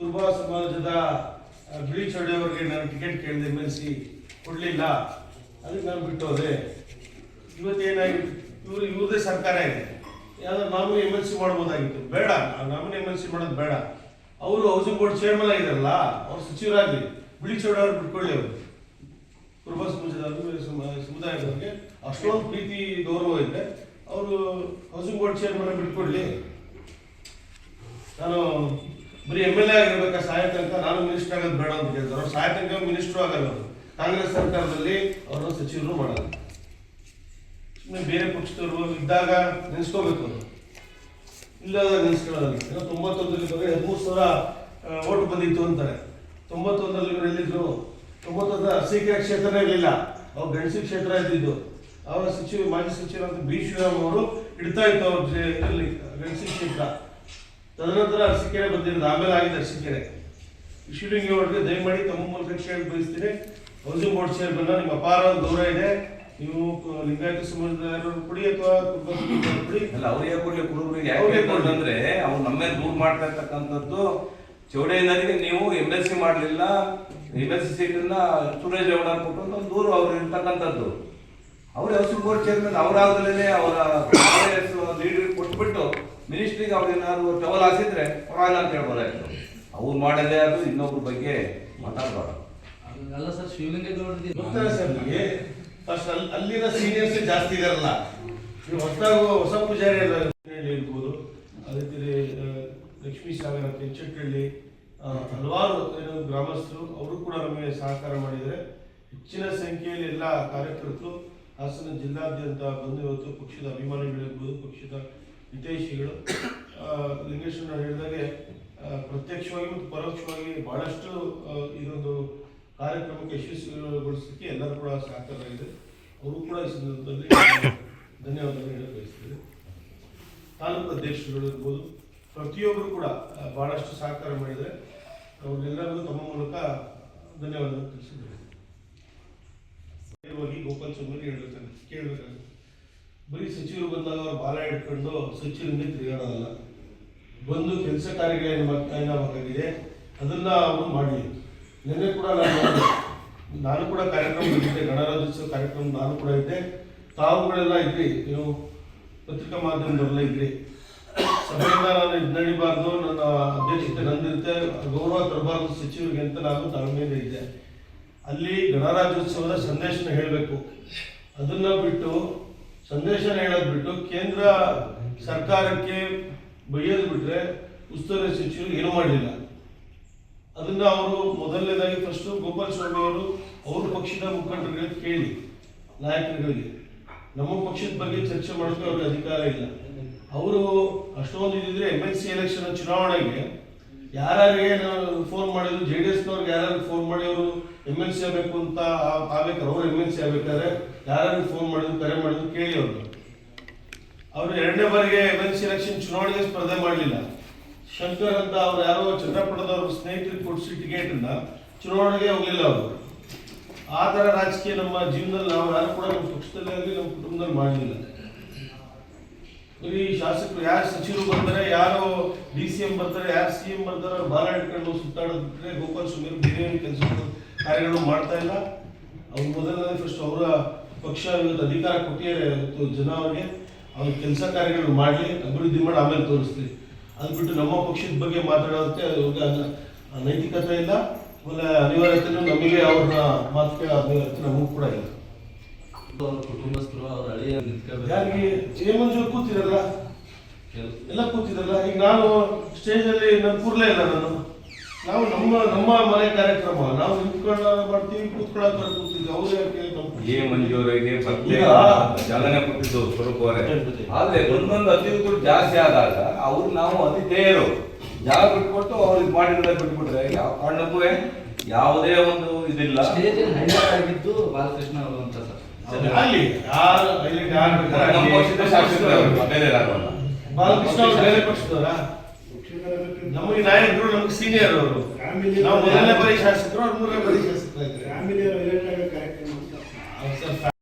ಕುರುಬ ಸಮಾಜದ ಬಿಳಿ ಚೌಡಿಯವರಿಗೆ ನಾನು ಟಿಕೆಟ್ ಕೇಳಿದೆ, MLC ಕೊಡಲಿಲ್ಲ, ಅದಕ್ಕೆ ನಾನು ಬಿಟ್ಟು ಹೋದೆ. ಇವತ್ತೇನಾಗಿ ಇವ್ರದೇ ಸರ್ಕಾರ ಇದೆ, ಯಾವ್ದಾದ್ರು ನಾಮಿನಿ MLC ಮಾಡ್ಬೋದಾಗಿತ್ತು, ಬೇಡ, ನಾಮಿನಿ MLC ಮಾಡೋದು ಬೇಡ. ಅವರು ಹೌಸಿಂಗ್ ಬೋರ್ಡ್ ಚೇರ್ಮನ್ ಆಗಿದಾರಲ್ಲ, ಅವ್ರು ಸಚಿವರಾಗಲಿ, ಬಿಳಿ ಚೌಡವ್ರು ಬಿಟ್ಕೊಳ್ಳಿ. ಅವರು ಕುರುಬ ಸಮುದಾಯದವ್ರಿಗೆ ಅಷ್ಟೊಂದು ಪ್ರೀತಿ ಗೌರವ ಇದೆ, ಅವರು ಹೌಸಿಂಗ್ ಬೋರ್ಡ್ ಚೇರ್ಮನ್ ಬಿಟ್ಕೊಡ್ಲಿ. ನಾನು ಬರೀ MLA ಆಗಿರ್ಬೇಕಾ ಸಾಯ ತನಕ, ನಾನು ಮಿನಿಸ್ಟರ್ ಆಗೋದು ಬೇಡ ಅಂತ ಕೇಳ್ತಾರೆ. ಅವ್ರು ಸಾಯ ತನಕ ಮಿನಿಸ್ಟ್ರು ಆಗಲ್ಲ. ಅವರು ಕಾಂಗ್ರೆಸ್ ಸರ್ಕಾರದಲ್ಲಿ ಅವ್ರನ್ನ ಸಚಿವರು ಮಾಡಲ್ಲ. ಸುಮ್ಮನೆ ಬೇರೆ ಪಕ್ಷದವರು ಇದ್ದಾಗ ನೆನೆಸ್ಕೋಬೇಕು, ಅವರು ಇಲ್ಲದಾಗ ನೆನೆಸ್ಕೊಳ್ಳೋದು. 91ರಲ್ಲಿ ಬರೀ 13,000 ಓಟ್ ಬಂದಿತ್ತು ಅಂತಾರೆ. 91ರಲ್ಲಿ ಇವರು ಎಲ್ಲಿದ್ರು? 91 ಅರಸೀಕೆರೆ ಕ್ಷೇತ್ರನೇ ಇರಲಿಲ್ಲ, ಅವ್ರು ಗಣಸಿ ಕ್ಷೇತ್ರ ಇದ್ದಿದ್ದು. ಅವರ ಮಾಜಿ ಸಚಿವರಾದ ಬಿ ಶ್ರೀರಾಮ್ ಅವರು ಇಡ್ತಾ ಇತ್ತು ಅವ್ರ ಗಣಸಿ ಕ್ಷೇತ್ರ. ತದನಂತರ ಅರಸೀಕೆರೆ ಬಂದಿರೋದು, ಆಮೇಲೆ ಆಗಿದೆ ಅರಸೀಕೆರೆ. ಶಿವಲಿಂಗೇಗೌಡರಿಗೆ ದಯಮಾಡಿ ತಮ್ಮ ಮೂಲಕ ಕೇಳಿ ಬಯಸ್ತೀನಿ, ಹೌಸಿಂಗ್ ಬೋರ್ಡ್ ಚೇರ್ಮನ್ ನಿಮ್ಮ ಅಪಾರ ಗೌರವ ಇದೆ, ನೀವು ಲಿಂಗಾಯತ ಸಮಾಜದ ಕೊಡಿ ಅಥವಾ ಕೊಡಿ. ಅಲ್ಲ, ಅವ್ರಿಗೆ ಕೊಡ್ಲಿ, ಕುರುಬರಿಗೆ ಅಂದ್ರೆ ಅವ್ರು ನಮ್ಮೇಲೆ ದೂರ ಮಾಡ್ತಾ ಇರ್ತಕ್ಕಂಥದ್ದು. ಚೌಡೇನರಿಗೆ ನೀವು MLC ಮಾಡಲಿಲ್ಲ, MLC ಸೀಟನ್ನ ಸುರೇಶ್ ಗೌಡ ಕೊಟ್ಟು ಒಂದು ದೂರ ಅವ್ರು ಇರ್ತಕ್ಕಂಥದ್ದು. ಅವ್ರ ಹೌಸಿಂಗ್ ಬೋರ್ಡ್ ಚೇರ್ಮನ್ ಅವರಾಗಲೇ ಅವರ ಲೀಡರ್ ಕೊಟ್ಬಿಟ್ಟು ಮಿನಿಸ್ಟ್ರಿಗೆ ಅವ್ರೇನಾದ್ರು ಟವಲ್ ಹಾಸಿದ್ರೆ ಪರವಾಗಿಲ್ಲ ಅಂತ ಹೇಳ್ಬೋದಾಯ್ತು. ಅವ್ರು ಮಾಡದೇ ಅದು ಇನ್ನೊಬ್ರ ಬಗ್ಗೆ ಮಾತಾಡಬಾರ್ದು. ಅಲ್ಲ ಸರ್, ಶಿವಲಿಂಗೇಗೌಡರಿಗೆ ಗೊತ್ತಾರೆ ಸರ್ ನಿಮಗೆ, ಫಸ್ಟ್ ಅಲ್ಲಿನ ಸೀನಿಯರ್ಸ್ ಜಾಸ್ತಿ ಇದಾರಲ್ಲ. ನೀವು ಹೊಸ ಪೂಜಾರಿ ಇರ್ಬೋದು, ಅದೇ ರೀತಿ ಲಕ್ಷ್ಮೀ ಸಾಗರ, ಕೆಂಚಟ್ಟಹಳ್ಳಿ, ಹಲವಾರು ಗ್ರಾಮಸ್ಥರು ಅವರು ಕೂಡ ನಮಗೆ ಸಹಕಾರ ಮಾಡಿದರೆ. ಹೆಚ್ಚಿನ ಸಂಖ್ಯೆಯಲ್ಲಿ ಎಲ್ಲ ಕಾರ್ಯಕರ್ತರು ಹಾಸನ ಜಿಲ್ಲಾದ್ಯಂತ ಬಂದು ಇವತ್ತು ಪಕ್ಷದ ಅಭಿಮಾನಿಗಳಿರ್ಬೋದು, ಪಕ್ಷದ ಹಿತೈಷಿಗಳು ಲಿಂಗೇಶ್ವರ ಹೇಳಿದಾಗೆ ಪ್ರತ್ಯಕ್ಷವಾಗಿ ಮತ್ತು ಪರೋಕ್ಷವಾಗಿ ಬಹಳಷ್ಟು ಇದೊಂದು ಕಾರ್ಯಕ್ರಮಕ್ಕೆ ಯಶಸ್ವಿಗೊಳಿಸಲಿಕ್ಕೆ ಎಲ್ಲರೂ ಕೂಡ ಸಹಕಾರ ಇದೆ. ಅವರು ಕೂಡ ಈ ಸಂದರ್ಭದಲ್ಲಿ ಧನ್ಯವಾದಗಳು ಹೇಳಕ್ಕೆ ಬಯಸ್ತಾರೆ. ತಾಲೂಕು ಅಧ್ಯಕ್ಷರುಗಳು ಇರ್ಬೋದು, ಪ್ರತಿಯೊಬ್ಬರು ಕೂಡ ಬಹಳಷ್ಟು ಸಹಕಾರ ಮಾಡಿದರೆ ಅವ್ರಿಗೆಲ್ಲರಿಗೂ ತಮ್ಮ ಮೂಲಕ ಧನ್ಯವಾದಗಳು ತಿಳಿಸಿದ್ದಾರೆ. ಗೋಪಾಲ್ ಚೌಧರಿ ಕೇಳಬೇಕಾಗುತ್ತೆ, ಬರೀ ಸಚಿವರು ಬಂದಾಗ ಅವ್ರು ಬಾಲ ಹಿಡ್ಕೊಂಡು ಸಚಿವರಿಂದ ತಿರುಗಾಡೋದಲ್ಲ, ಬಂದು ಕೆಲಸ ಕಾರ್ಯಗಳೇನಾಗಬೇಕಾಗಿದೆ ಅದನ್ನ ಅವರು ಮಾಡಲಿ. ನಿನ್ನೆ ಕೂಡ ನಾನು ಕೂಡ ಕಾರ್ಯಕ್ರಮ ಇದ್ದೆ, ಗಣರಾಜ್ಯೋತ್ಸವ ಕಾರ್ಯಕ್ರಮ ನಾನು ಕೂಡ ಇದ್ದೆ, ತಾವುಗಳೆಲ್ಲ ಇದ್ರಿ, ನೀವು ಪತ್ರಿಕಾ ಮಾಧ್ಯಮದವರೆಲ್ಲ ಇದ್ರಿ. ಸಭೆಯಿಂದ ನಾನು ನಡಿಬಾರ್ದು, ನನ್ನ ಅಧ್ಯಕ್ಷತೆ ನಂದಿರುತ್ತೆ, ಗೌರವ ತರಬಾರ್ದು ಸಚಿವರಿಗೆ ಅಂತ ನಾನು ತಾಳ್ಮೆಯಿಂದ ಇದ್ದೆ. ಅಲ್ಲಿ ಗಣರಾಜ್ಯೋತ್ಸವದ ಸಂದೇಶನ ಹೇಳಬೇಕು, ಅದನ್ನ ಬಿಟ್ಟು ಸಂದೇಶನ ಹೇಳೋದು ಬಿಟ್ಟು ಕೇಂದ್ರ ಸರ್ಕಾರಕ್ಕೆ ಬೈಯೋದು ಬಿಟ್ರೆ ಉಸ್ತುವಾರಿ ಸಚಿವರು ಏನೂ ಮಾಡಲಿಲ್ಲ. ಅದನ್ನ ಅವರು ಮೊದಲನೇದಾಗಿ ಫಸ್ಟ್ ಗೋಪಾಲ್ ಸ್ವಾಮಿ ಅವರು ಅವ್ರ ಪಕ್ಷದ ಮುಖಂಡರುಗಳಿಗೆ ಕೇಳಿ, ನಾಯಕರುಗಳಿಗೆ, ನಮ್ಮ ಪಕ್ಷದ ಬಗ್ಗೆ ಚರ್ಚೆ ಮಾಡೋಕೆ ಅವ್ರಿಗೆ ಅಧಿಕಾರ ಇಲ್ಲ. ಅವರು ಅಷ್ಟೊಂದು ಇದ್ದಿದ್ರೆ MLC ಎಲೆಕ್ಷನ್ ಚುನಾವಣೆಗೆ ಯಾರಿಗೆ ಫೋನ್ ಮಾಡಿದ್ರು, JDSನವ್ರಿಗೆ ಯಾರು ಫೋನ್ ಮಾಡಿ ಅವರು MLC ಆಗಬೇಕು ಅಂತ ಆಗ್ಬೇಕಾದ್ರೆ, ಅವ್ರು MLC ಆಗ್ಬೇಕಾದ್ರೆ ಯಾರು ಫೋನ್ ಮಾಡಿದ್ರು, ಕರೆ ಮಾಡಿದ್ರು ಕೇಳಿ ಅವರು ಎರಡನೇ ಬಾರಿಗೆ MLC ಎಲೆಕ್ಷನ್ ಚುನಾವಣೆಗೆ ಸ್ಪರ್ಧೆ ಮಾಡಲಿಲ್ಲ. ಶಂಕರ್ ಅಂತ ಅವ್ರು ಯಾರೋ ಚಂದ್ರಪಟ್ಟಣದವ್ರ ಸ್ನೇಹಿತರಿಗೆ ಕೊಡಿಸಿ ಟಿಕೆಟನ್ನ ಚುನಾವಣೆಗೆ ಹೋಗಲಿಲ್ಲ ಅವರು. ಆ ಥರ ರಾಜಕೀಯ ನಮ್ಮ ಜೀವನದಲ್ಲಿ ನಾವು ಯಾರು ಕೂಡ ನಮ್ಮ ಪಕ್ಷದಲ್ಲಿ ಆಗಲಿ ನಮ್ಮ ಕುಟುಂಬದಲ್ಲಿ ಮಾಡಲಿಲ್ಲ. ಈ ಶಾಸಕರು ಯಾರು ಸಚಿವರು ಬರ್ತಾರೆ, ಯಾರು DCM ಬರ್ತಾರೆ, ಯಾರು CM ಬರ್ತಾರೆ, ಅವ್ರು ಬಾಲ ಹಿಡ್ಕೊಂಡು ಸುತ್ತಾಡೋದ್ರೆ ಗೋಪಾಲ್ ಸ್ವಾಮಿ ಬೇರೆ ಕೆಲಸ ಕಾರ್ಯಗಳು ಮಾಡ್ತಾ ಇಲ್ಲ. ಅವ್ರು ಮೊದಲನೇ ಫಸ್ಟ್ ಅವರ ಪಕ್ಷ ಇವತ್ತು ಅಧಿಕಾರ ಕೊಟ್ಟಿದ್ದಾರೆ, ಇವತ್ತು ಜನ ಅವರಿಗೆ ಅವ್ರ ಕೆಲಸ ಕಾರ್ಯಗಳು ಮಾಡಲಿ, ಅಭಿವೃದ್ಧಿ ಮಾಡಿ ಆಮೇಲೆ ತೋರಿಸ್ಲಿ. ಅದು ಬಿಟ್ಟು ನಮ್ಮ ಪಕ್ಷದ ಬಗ್ಗೆ ಮಾತಾಡೋದಕ್ಕೆ ನೈತಿಕತೆ ಇಲ್ಲ, ಆಮೇಲೆ ಅನಿವಾರ್ಯತೆಯೂ ನಮಗೆ ಅವ್ರನ್ನ ಮಾತು ಕೇಳೋ ಅನಿವಾರ್ಯತೆ ನಮಗೂ ಕೂಡ ಇಲ್ಲ. ಕುಟುಂಬಸ್ಥರು ಅವ್ರ ಹಳೆಯ ಯಾರಿಗೆ ಮಂಜು ಕೂತಿರಲ್ಲ, ಎಲ್ಲ ಕೂತಿರಲ್ಲ. ಈಗ ನಾನು ಸ್ಟೇಜಲ್ಲಿ ನಾನು ಕೂರ್ಲೇ ಇಲ್ಲ, ನಾವು ನಮ್ಮ ಮನೆ ಕಾರ್ಯಕ್ರಮ ನಾವು ನಿಂತ್ಕೊಂಡು ಮಾಡ್ತೀವಿ, ಕೂತ್ಕೊಳ್ಳೋಕೆ ಕೂತಿದ್ವಿ. ಅವ್ರು ಯಾಕೆ ಮಂಜೂರಿಗೆ ಚಾಲನೆ ಕೊಟ್ಟಿದ್ದು ಸ್ವರೂಪ ಅವರೇ. ಆದ್ರೆ ಒಂದೊಂದು ಅತಿಥಿಗಳು ಜಾಸ್ತಿ ಆದಾಗ ಅವ್ರು ನಾವು ಅತಿಥೇಯರು ಜಾಗ ಬಿಟ್ಕೊಟ್ಟು ಅವ್ರಿಗೆ ಮಾಡಿದ್ರೆ ಬಿಟ್ಬಿಟ್ರೆ ಯಾವ ಕಾರಣಕ್ಕೂ ಯಾವುದೇ ಒಂದು ಇದಿಲ್ಲ. ಆಗಿದ್ದು ಬಾಲಕೃಷ್ಣ ಅವರು ಅಂತ ಸರ್, ಅಲ್ಲಿ ಬಾಲಕೃಷ್ಣ ಅವರು ಬೇರೆ ಪಕ್ಷದವರ, ನಮಗೆ ನಾಯಕರು, ನಮ್ಗೆ ಸೀನಿಯರ್ ಅವರು. ನಾವು ಮೊದಲನೇ ಬಾರಿ ಶಾಸಕರು, ಅವ್ರು ಮೂರನೇ ಬಾರಿ ಶಾಸಕರಾಗಿದ್ದಾರೆ.